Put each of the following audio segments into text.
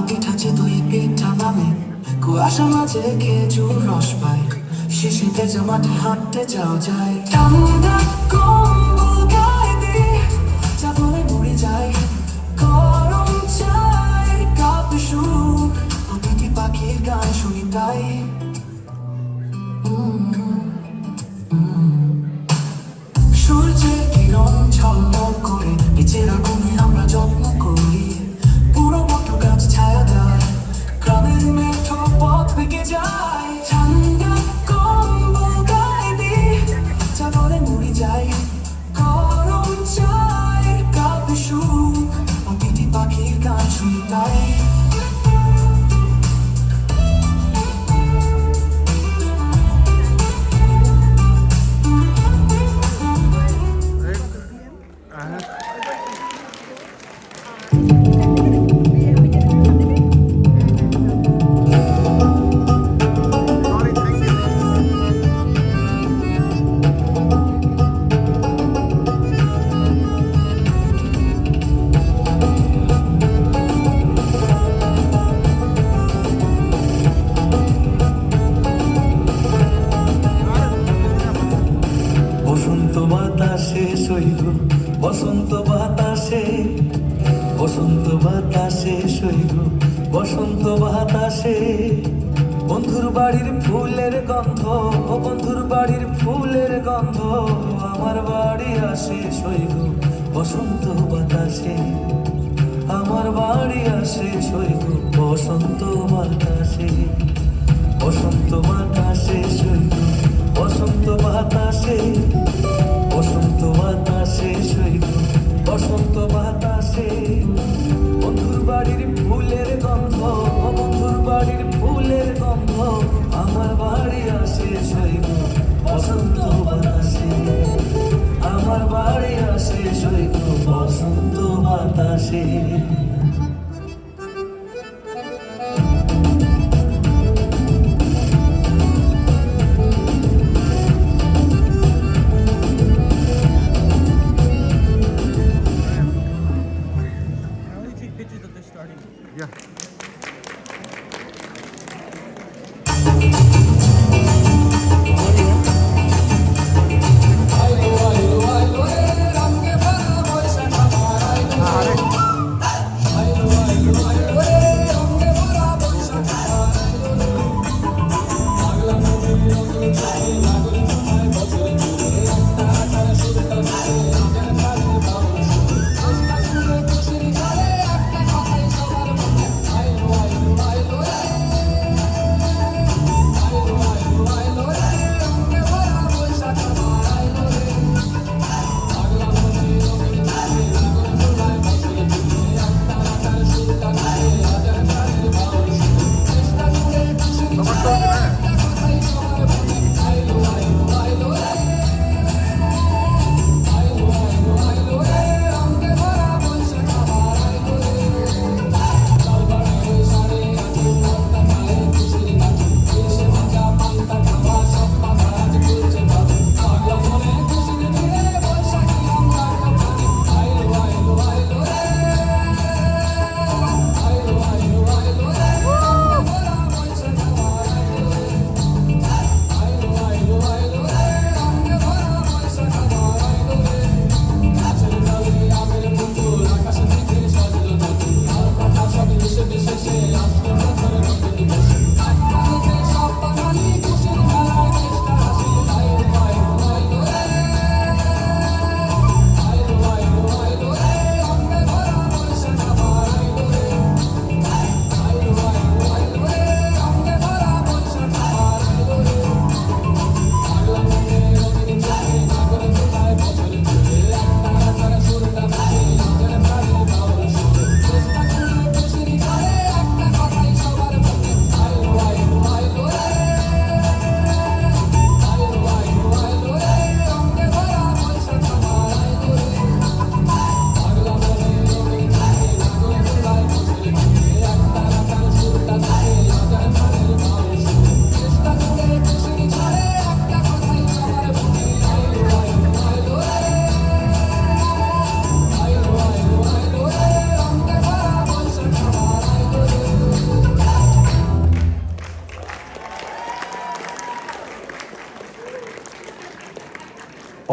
পিঠা চিতই পিঠা নামে কুয়াশা মাঝে খেজুর রস পায় শিশিতে মাঠে হাঁটতে যাও যায় ঠান্ডা কম্বল গায়ে দিয়ে চাদরে মুড়ে যায় গরম চায় কাপে সুখ অতিথি পাখির গান শুনি তাই সূর্যের কিরণ ঝলমল করে নিচের আগুনে আমরা যত্ন করি পুরো বট গাছ ছায়া দেয় গ্রামের মেঠো পথ থেকে যায় ঠান্ডা কম্বল গায়ে দিয়ে চাদরে মুড়ে যায় গরম চায়ের কাপে সুখ অতিথি পাখির গান শুনি তাই বসন্ত বাতাসে শৈল বসন্ত বাতাসে বসন্ত বাতাসে শৈল বসন্ত বাতাসে বন্ধুর বাড়ির ফুলের গন্ধ ও বন্ধুর বাড়ির ফুলের গন্ধ আমার বাড়ি আসে শৈল বসন্ত বাতাসে আমার বাড়ি আসে শৈল বসন্ত বাতাসে বসন্ত বাতাসে শৈল বসন্ত বাতাসে বসন্ত বাতাসে শৈল বসন্ত বাতাসে বন্ধুর বাড়ির ফুলের গন্ধ বন্ধুর বাড়ির ফুলের গন্ধ আমার বাড়ি আসে শৈল বসন্ত বাতাসে আমার বাড়ি আসে শৈল বসন্ত বাতাসে Yeah.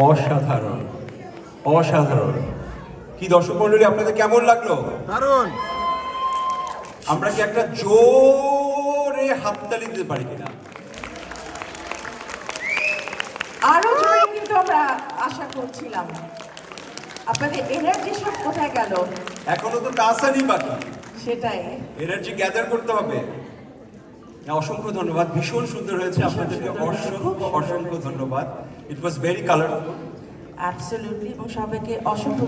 অসাধারণ, অসাধারণ। কি দর্শক মণ্ডলী, আপনাদের কেমন লাগলো? দারুণ। আমরা কি একটা জোরে হাততালি দিতে পারি কিনা? আরো জোরে কিন্তু আমরা আশা করছিলাম। আপনাদের এনার্জি সব কোথায় গেল? এখনো তো টাসানি বাকি, সেটাই। এনার্জি গ্যাদার করতে হবে। অসংখ্য ধন্যবাদ, ভীষণ সুন্দর হয়েছে। আপনাদেরকে সুন্দর হয়েছে, খুব অসংখ্য সুন্দর। অসংখ্য ধন্যবাদ। ইট ওয়াজ ভেরি কালারফুল। অ্যাবসলিউটলি, এবং সবাইকে অসংখ্য